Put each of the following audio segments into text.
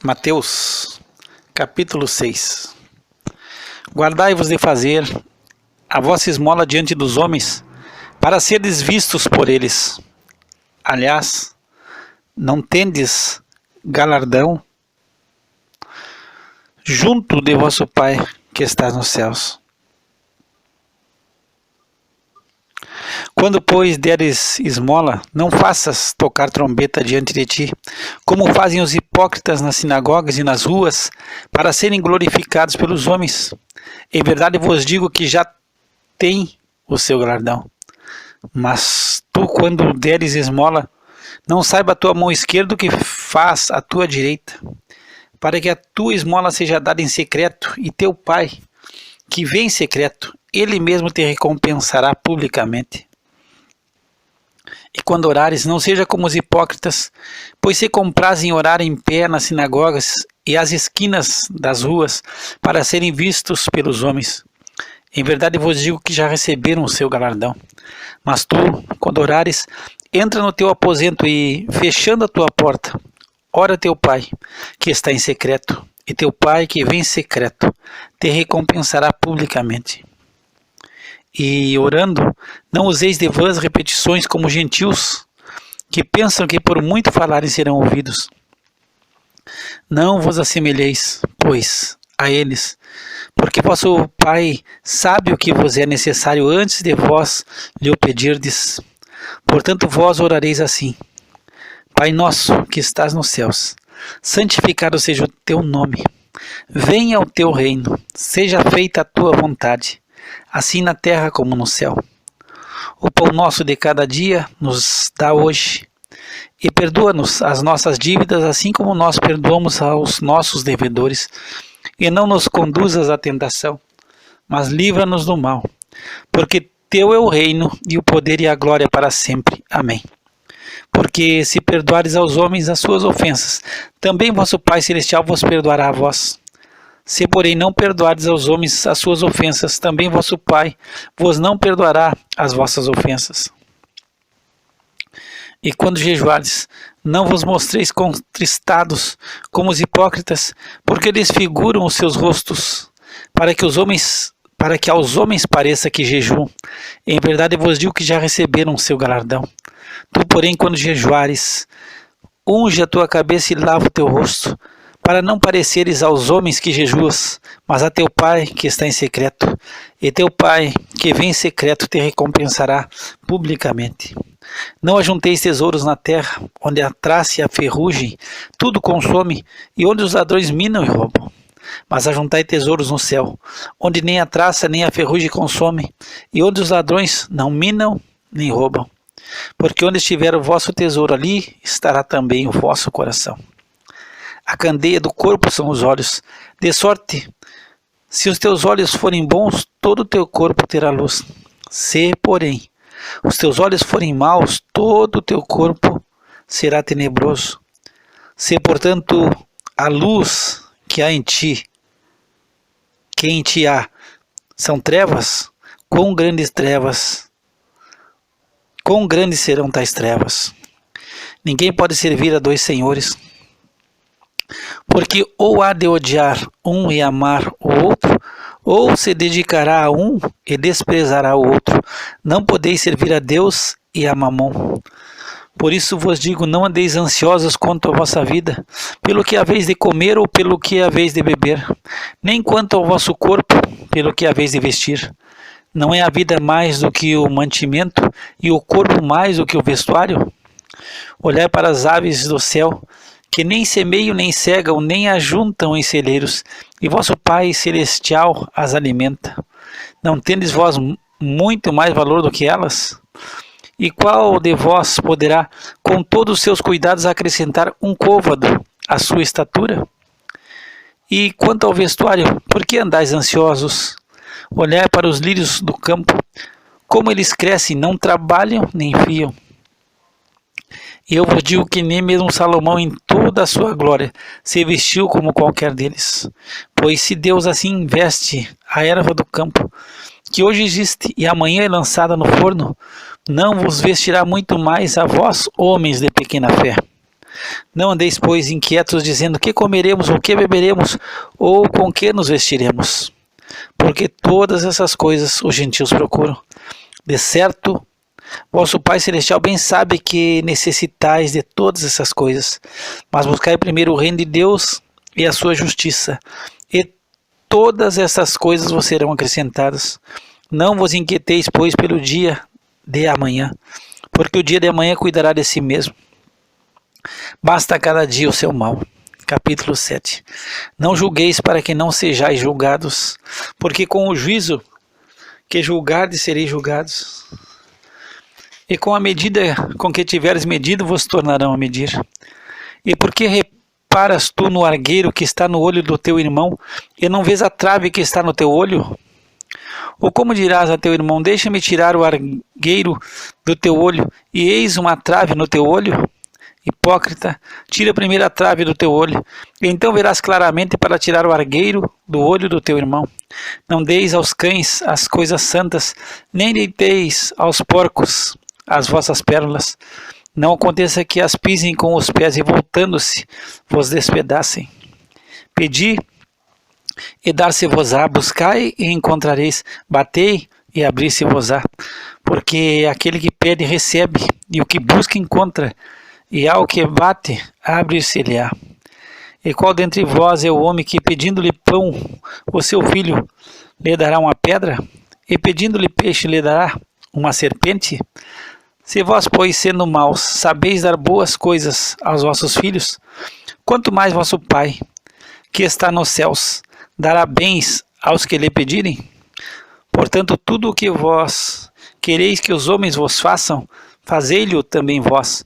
Mateus, capítulo 6. Guardai-vos de fazer a vossa esmola diante dos homens, para serdes vistos por eles. Aliás, não tendes galardão junto de vosso Pai que está nos céus. Quando, pois, deres esmola, não faças tocar trombeta diante de ti, como fazem os hipócritas nas sinagogas e nas ruas, para serem glorificados pelos homens. Em verdade vos digo que já tem o seu galardão. Mas tu, quando deres esmola, não saiba a tua mão esquerda o que faz a tua direita, para que a tua esmola seja dada em secreto, e teu Pai, que vê em secreto, ele mesmo te recompensará publicamente. E quando orares, não seja como os hipócritas, pois se comprazem orar em pé nas sinagogas e às esquinas das ruas, para serem vistos pelos homens. Em verdade vos digo que já receberam o seu galardão. Mas tu, quando orares, entra no teu aposento e, fechando a tua porta, ora teu Pai, que está em secreto, e teu Pai, que vem em secreto, te recompensará publicamente. E orando, não useis de vãs repetições como gentios, que pensam que por muito falarem serão ouvidos. Não vos assemelheis, pois, a eles, porque vosso Pai sabe o que vos é necessário antes de vós lhe o pedirdes. Portanto, vós orareis assim: Pai nosso, que estás nos céus, santificado seja o teu nome. Venha o teu reino, seja feita a tua vontade, assim na terra como no céu. O pão nosso de cada dia nos dá hoje, e perdoa-nos as nossas dívidas, assim como nós perdoamos aos nossos devedores. E não nos conduzas à tentação, mas livra-nos do mal, porque teu é o reino, e o poder e a glória para sempre. Amém. Porque se perdoares aos homens as suas ofensas, também vosso Pai Celestial vos perdoará a vós. Se, porém, não perdoardes aos homens as suas ofensas, também vosso Pai vos não perdoará as vossas ofensas. E quando jejuardes, não vos mostreis contristados como os hipócritas, porque desfiguram os seus rostos, para que aos homens pareça que jejuam. Em verdade vos digo que já receberam o seu galardão. Tu, porém, quando jejuares, unge a tua cabeça e lava o teu rosto, para não pareceres aos homens que jejuas, mas a teu Pai que está em secreto. E teu Pai que vem em secreto te recompensará publicamente. Não ajunteis tesouros na terra, onde a traça e a ferrugem tudo consome, e onde os ladrões minam e roubam. Mas ajuntai tesouros no céu, onde nem a traça nem a ferrugem consomem, e onde os ladrões não minam nem roubam. Porque onde estiver o vosso tesouro, ali estará também o vosso coração. A candeia do corpo são os olhos, de sorte, se os teus olhos forem bons, todo o teu corpo terá luz. Se, porém, os teus olhos forem maus, todo o teu corpo será tenebroso. Se, portanto, a luz que há em ti, que em ti há, são trevas, quão grandes serão tais trevas. Ninguém pode servir a dois senhores, porque ou há de odiar um e amar o outro, ou se dedicará a um e desprezará o outro. Não podeis servir a Deus e a Mamon. Por isso vos digo, não andeis ansiosos quanto à vossa vida, pelo que haveis de comer ou pelo que haveis de beber, nem quanto ao vosso corpo, pelo que haveis de vestir. Não é a vida mais do que o mantimento, e o corpo mais do que o vestuário? Olhai para as aves do céu, que nem semeiam, nem cegam, nem ajuntam em celeiros, e vosso Pai Celestial as alimenta. Não tendes vós muito mais valor do que elas? E qual de vós poderá, com todos os seus cuidados, acrescentar um côvado à sua estatura? E quanto ao vestuário, por que andais ansiosos? Olhai para os lírios do campo, como eles crescem, não trabalham nem fiam. E eu vos digo que nem mesmo Salomão, em toda a sua glória, se vestiu como qualquer deles. Pois se Deus assim veste a erva do campo, que hoje existe e amanhã é lançada no forno, não vos vestirá muito mais a vós, homens de pequena fé. Não andeis, pois, inquietos, dizendo: que comeremos, ou que beberemos, ou com que nos vestiremos? Porque todas essas coisas os gentios procuram. De certo, vosso Pai Celestial bem sabe que necessitais de todas essas coisas. Mas buscai primeiro o reino de Deus e a sua justiça, e todas essas coisas vos serão acrescentadas. Não vos inquieteis, pois, pelo dia de amanhã, porque o dia de amanhã cuidará de si mesmo. Basta a cada dia o seu mal. Capítulo 7. Não julgueis para que não sejais julgados, porque com o juízo que julgardes sereis julgados. E com a medida com que tiveres medido, vos tornarão a medir. E porque reparas tu no argueiro que está no olho do teu irmão, e não vês a trave que está no teu olho? Ou como dirás a teu irmão: deixa-me tirar o argueiro do teu olho, e eis uma trave no teu olho? Hipócrita, tira primeiro a trave do teu olho, e então verás claramente para tirar o argueiro do olho do teu irmão. Não deis aos cães as coisas santas, nem deiteis aos porcos as vossas pérolas. Não aconteça que as pisem com os pés e, voltando-se, vos despedacem. Pedi e dar-se-vos-á, buscai e encontrareis, batei e abrir-se-vos-á. Porque aquele que pede recebe, e o que busca encontra, e ao que bate, abre-se-lhe-á. E qual dentre vós é o homem que, pedindo-lhe pão, o seu filho lhe dará uma pedra? E pedindo-lhe peixe, lhe dará uma serpente? Se vós, pois, sendo maus, sabeis dar boas coisas aos vossos filhos, quanto mais vosso Pai, que está nos céus, dará bens aos que lhe pedirem? Portanto, tudo o que vós quereis que os homens vos façam, fazei-lhe também vós,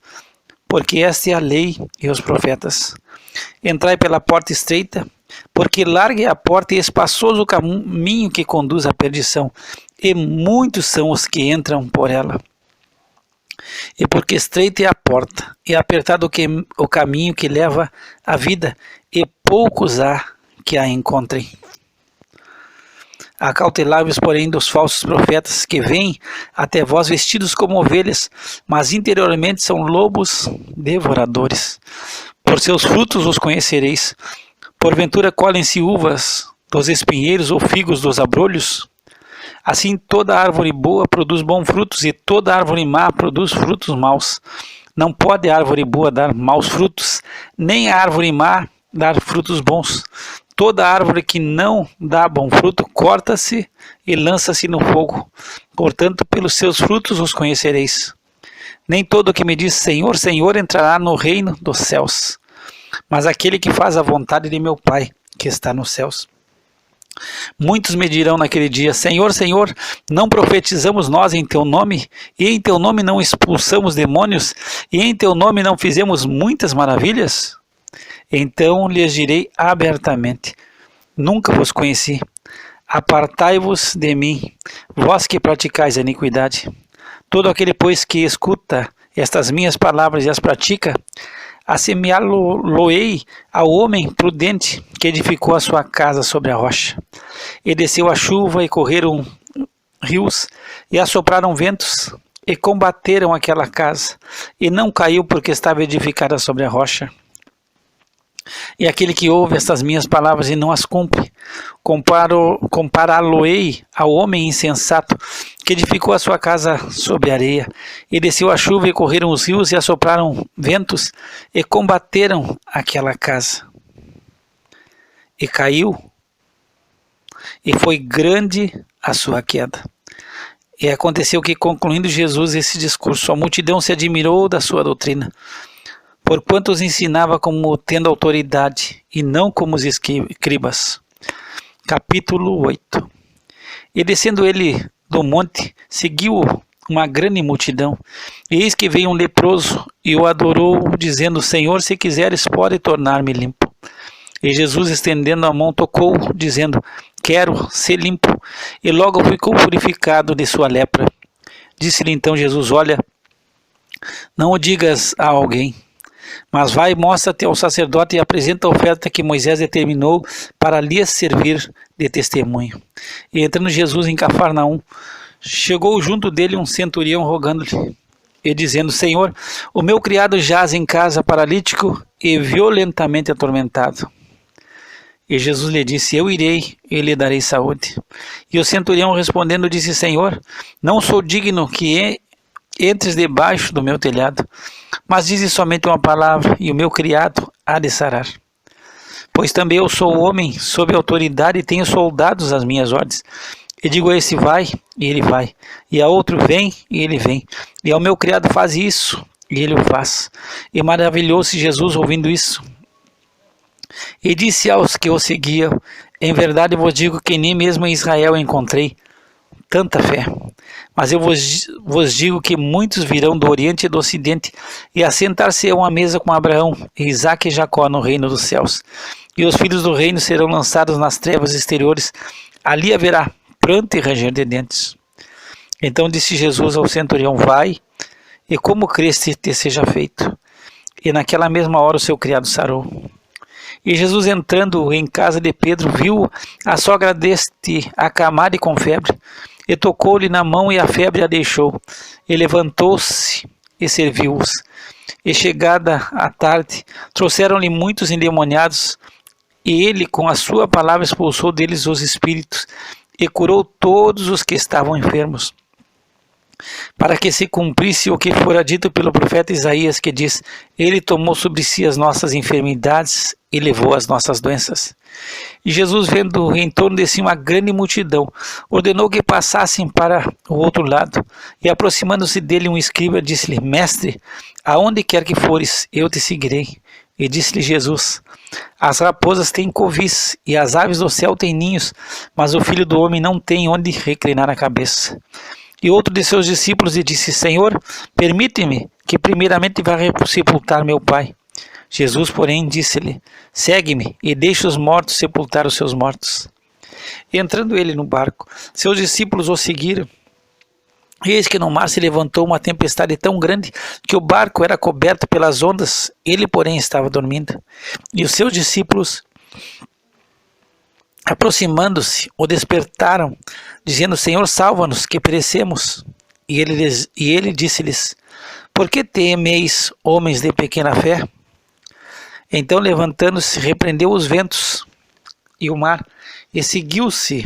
porque esta é a lei e os profetas. Entrai pela porta estreita, porque larga é a porta e espaçoso o caminho que conduz à perdição, e muitos são os que entram por ela. E porque estreita é a porta, e apertado o caminho que leva à vida, e poucos há que a encontrem. Acautelai-vos, porém, dos falsos profetas, que vêm até vós vestidos como ovelhas, mas interiormente são lobos devoradores. Por seus frutos os conhecereis. Porventura colhem-se uvas dos espinheiros ou figos dos abrolhos? Assim toda árvore boa produz bons frutos, e toda árvore má produz frutos maus. Não pode a árvore boa dar maus frutos, nem a árvore má dar frutos bons. Toda árvore que não dá bom fruto, corta-se e lança-se no fogo. Portanto, pelos seus frutos os conhecereis. Nem todo que me diz Senhor, Senhor entrará no reino dos céus, mas aquele que faz a vontade de meu Pai, que está nos céus. Muitos me dirão naquele dia: Senhor, Senhor, não profetizamos nós em teu nome, e em teu nome não expulsamos demônios, e em teu nome não fizemos muitas maravilhas? Então lhes direi abertamente: nunca vos conheci. Apartai-vos de mim, vós que praticais a iniquidade. Todo aquele, pois, que escuta estas minhas palavras e as pratica, assemelhá-lo-ei ao homem prudente que edificou a sua casa sobre a rocha. E desceu a chuva, e correram rios, e assopraram ventos, e combateram aquela casa, e não caiu, porque estava edificada sobre a rocha. E aquele que ouve estas minhas palavras e não as cumpre, compará-lo-ei ao homem insensato que edificou a sua casa sobre a areia, e desceu a chuva, e correram os rios, e assopraram ventos, e combateram aquela casa. E caiu, e foi grande a sua queda. E aconteceu que, concluindo Jesus esse discurso, a multidão se admirou da sua doutrina, porquanto os ensinava como tendo autoridade, e não como os escribas. Capítulo 8. E descendo ele do monte, seguiu-o uma grande multidão. E eis que veio um leproso, e o adorou, dizendo: Senhor, se quiseres, pode tornar-me limpo. E Jesus, estendendo a mão, tocou, dizendo: quero ser limpo. E logo ficou purificado de sua lepra. Disse-lhe então Jesus: olha, não o digas a alguém, mas vai, mostra-te ao sacerdote e apresenta a oferta que Moisés determinou para lhes servir de testemunho. E entrando Jesus em Cafarnaum, chegou junto dele um centurião, rogando-lhe e dizendo: Senhor, o meu criado jaz em casa paralítico e violentamente atormentado. E Jesus lhe disse: eu irei e lhe darei saúde. E o centurião respondendo disse: Senhor, não sou digno que entres debaixo do meu telhado, mas dize somente uma palavra e o meu criado há de sarar. Pois também eu sou homem sob autoridade e tenho soldados às minhas ordens. E digo a esse: vai, e ele vai. E a outro: vem, e ele vem. E ao meu criado: faz isso, e ele o faz. E maravilhou-se Jesus ouvindo isso. E disse aos que o seguiam: em verdade vos digo que nem mesmo em Israel encontrei tanta fé. Mas eu vos digo que muitos virão do Oriente e do Ocidente e assentar-se-ão à mesa com Abraão, Isaque e Jacó no reino dos céus. E os filhos do reino serão lançados nas trevas exteriores. Ali haverá pranto e ranger de dentes. Então disse Jesus ao centurião: vai, e como creste te seja feito. E naquela mesma hora o seu criado sarou. E Jesus, entrando em casa de Pedro, viu a sogra deste acamada e com febre, e tocou-lhe na mão, e a febre a deixou. E levantou-se e serviu-os. E chegada a tarde, trouxeram-lhe muitos endemoniados, e ele com a sua palavra expulsou deles os espíritos, e curou todos os que estavam enfermos, para que se cumprisse o que fora dito pelo profeta Isaías, que diz: ele tomou sobre si as nossas enfermidades e levou as nossas doenças. E Jesus, vendo em torno de si uma grande multidão, ordenou que passassem para o outro lado. E aproximando-se dele um escriba, disse-lhe: mestre, aonde quer que fores, eu te seguirei. E disse-lhe Jesus: as raposas têm covis e as aves do céu têm ninhos, mas o Filho do Homem não tem onde reclinar a cabeça. E outro de seus discípulos lhe disse: Senhor, permite-me que primeiramente vá sepultar meu pai. Jesus, porém, disse-lhe: segue-me e deixe os mortos sepultar os seus mortos. E entrando ele no barco, seus discípulos o seguiram. E eis que no mar se levantou uma tempestade tão grande que o barco era coberto pelas ondas, ele, porém, estava dormindo. E os seus discípulos, aproximando-se, o despertaram, dizendo: Senhor, salva-nos, que perecemos. E ele disse-lhes: por que temeis, homens de pequena fé? Então, levantando-se, repreendeu os ventos e o mar, e seguiu-se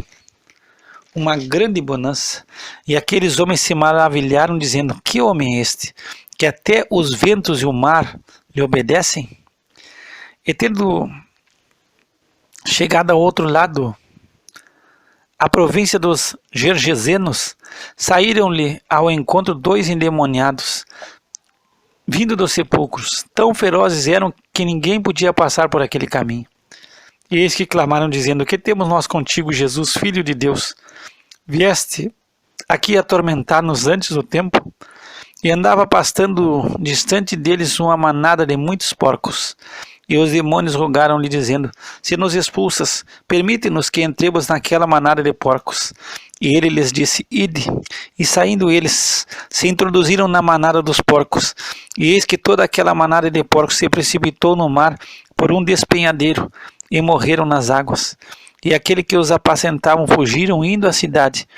uma grande bonança. E aqueles homens se maravilharam, dizendo: que homem é este, que até os ventos e o mar lhe obedecem? E tendo chegado ao outro lado, a província dos Gergesenos, saíram-lhe ao encontro 2 endemoniados, vindo dos sepulcros. Tão ferozes eram que ninguém podia passar por aquele caminho. E eis que clamaram, dizendo: que temos nós contigo, Jesus, Filho de Deus? Vieste aqui atormentar-nos antes do tempo? E andava pastando distante deles uma manada de muitos porcos. E os demônios rogaram-lhe, dizendo: se nos expulsas, permite-nos que entremos naquela manada de porcos. E ele lhes disse: ide. E saindo eles, se introduziram na manada dos porcos. E eis que toda aquela manada de porcos se precipitou no mar por um despenhadeiro, e morreram nas águas. E aquele que os apacentavam fugiram, indo à cidade,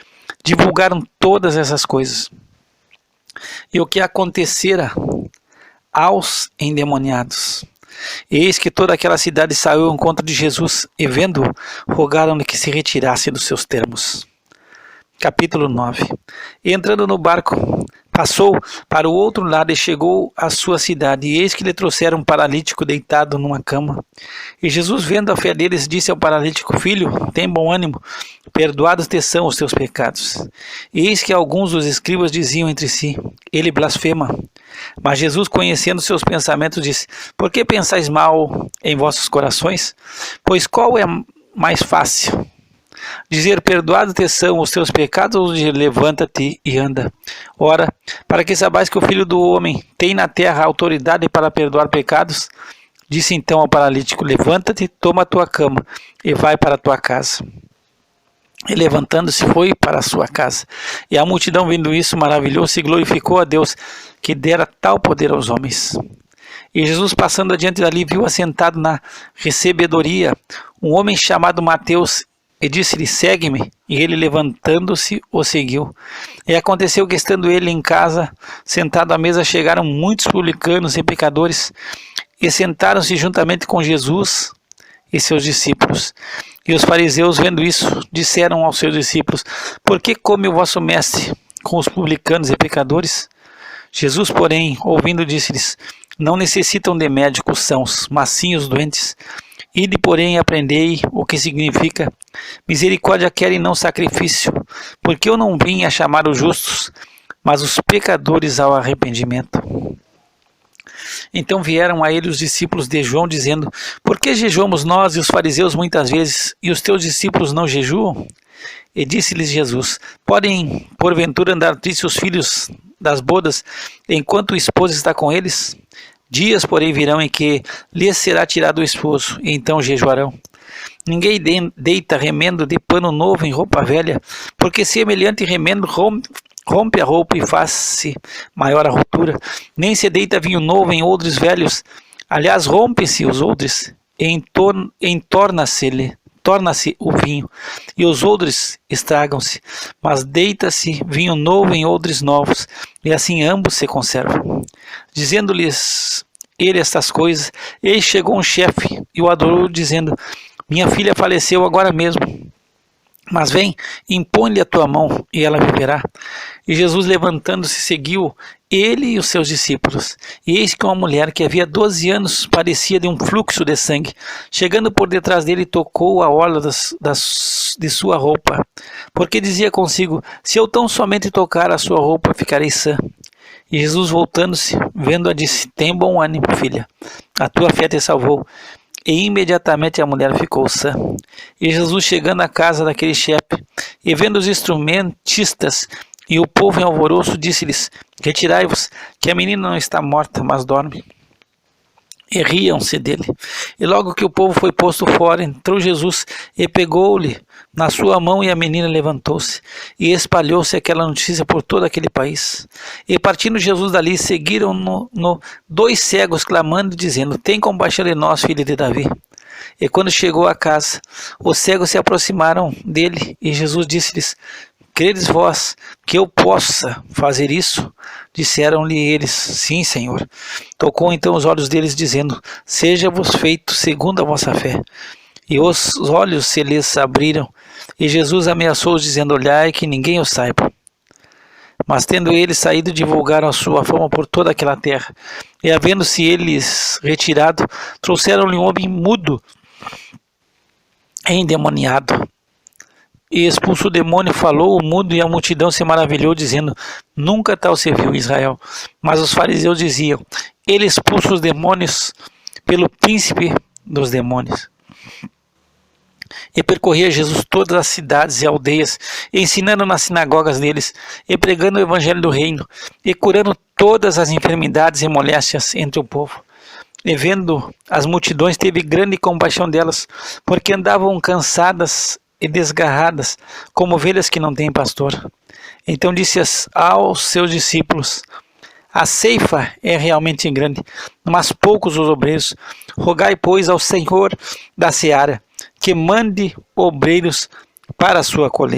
divulgaram todas essas coisas. E o que acontecera aos endemoniados. Eis que toda aquela cidade saiu ao encontro de Jesus, e vendo-o, rogaram-lhe que se retirasse dos seus termos. Capítulo 9. E entrando no barco, passou para o outro lado e chegou à sua cidade. E eis que lhe trouxeram um paralítico deitado numa cama. E Jesus, vendo a fé deles, disse ao paralítico: filho, tem bom ânimo, perdoados te são os teus pecados. E eis que alguns dos escribas diziam entre si: ele blasfema. Mas Jesus, conhecendo seus pensamentos, disse: por que pensais mal em vossos corações? Pois qual é mais fácil? Dizer: perdoados te são os teus pecados, ou dizer: levanta-te e anda? Ora, para que saibais que o Filho do Homem tem na terra autoridade para perdoar pecados, disse então ao paralítico: levanta-te, toma a tua cama e vai para a tua casa. E levantando-se, foi para a sua casa. E a multidão, vendo isso, maravilhou-se e glorificou a Deus, que dera tal poder aos homens. E Jesus, passando adiante dali, viu assentado na recebedoria um homem chamado Mateus, e disse-lhe: segue-me. E ele, levantando-se, o seguiu. E aconteceu que, estando ele em casa, sentado à mesa, chegaram muitos publicanos e pecadores, e sentaram-se juntamente com Jesus e seus discípulos. E os fariseus, vendo isso, disseram aos seus discípulos: por que come o vosso mestre com os publicanos e pecadores? Jesus, porém, ouvindo, disse-lhes: não necessitam de médicos sãos, mas sim os doentes. Ide, porém, e aprendei o que significa: misericórdia quero e não sacrifício, porque eu não vim a chamar os justos, mas os pecadores ao arrependimento. Então vieram a ele os discípulos de João, dizendo: por que jejuamos nós e os fariseus muitas vezes, e os teus discípulos não jejuam? E disse-lhes Jesus: podem porventura andar tristes os filhos das bodas, enquanto o esposo está com eles? Dias, porém, virão em que lhes será tirado o esposo, e então jejuarão. Ninguém deita remendo de pano novo em roupa velha, porque semelhante remendo rompe a roupa e faz-se maior a rotura. Nem se deita vinho novo em odres velhos, aliás, rompe-se os odres, e torna-se o vinho, e os odres estragam-se, mas deita-se vinho novo em odres novos, e assim ambos se conservam. Dizendo-lhes ele estas coisas, eis chegou um chefe e o adorou, dizendo: minha filha faleceu agora mesmo, mas vem, impõe-lhe a tua mão, e ela viverá. E Jesus, levantando-se, seguiu ele e os seus discípulos. E eis que uma mulher que havia 12 anos padecia de um fluxo de sangue, chegando por detrás dele, tocou a orla de sua roupa, porque dizia consigo: se eu tão somente tocar a sua roupa, ficarei sã. E Jesus, voltando-se, vendo-a, disse: tem bom ânimo, filha, a tua fé te salvou. E imediatamente a mulher ficou sã. E Jesus, chegando à casa daquele chefe, e vendo os instrumentistas e o povo em alvoroço, disse-lhes: retirai-vos, que a menina não está morta, mas dorme. E riam-se dele. E logo que o povo foi posto fora, entrou Jesus e pegou-lhe na sua mão, e a menina levantou-se. E espalhou-se aquela notícia por todo aquele país. E partindo Jesus dali, seguiram-no 2 cegos, clamando e dizendo: tem compaixão de nós, filho de Davi. E quando chegou à casa, os cegos se aproximaram dele, e Jesus disse-lhes: credes vós que eu possa fazer isso? Disseram-lhe eles: sim, Senhor. Tocou então os olhos deles, dizendo: seja-vos feito segundo a vossa fé. E os olhos se lhes abriram, e Jesus ameaçou-os, dizendo: olhai que ninguém o saiba. Mas tendo eles saído, divulgaram a sua fama por toda aquela terra. E havendo-se eles retirado, trouxeram-lhe um homem mudo, endemoniado. E expulso o demônio, falou o mudo, e a multidão se maravilhou, dizendo: nunca tal se viu em Israel. Mas os fariseus diziam: ele expulsa os demônios pelo príncipe dos demônios. E percorria Jesus todas as cidades e aldeias, ensinando nas sinagogas deles, e pregando o evangelho do reino, e curando todas as enfermidades e moléstias entre o povo. E vendo as multidões, teve grande compaixão delas, porque andavam cansadas e desgarradas, como ovelhas que não têm pastor. Então disse aos seus discípulos: a ceifa é realmente grande, mas poucos os obreiros. Rogai, pois, ao Senhor da seara que mande obreiros para a sua colheita.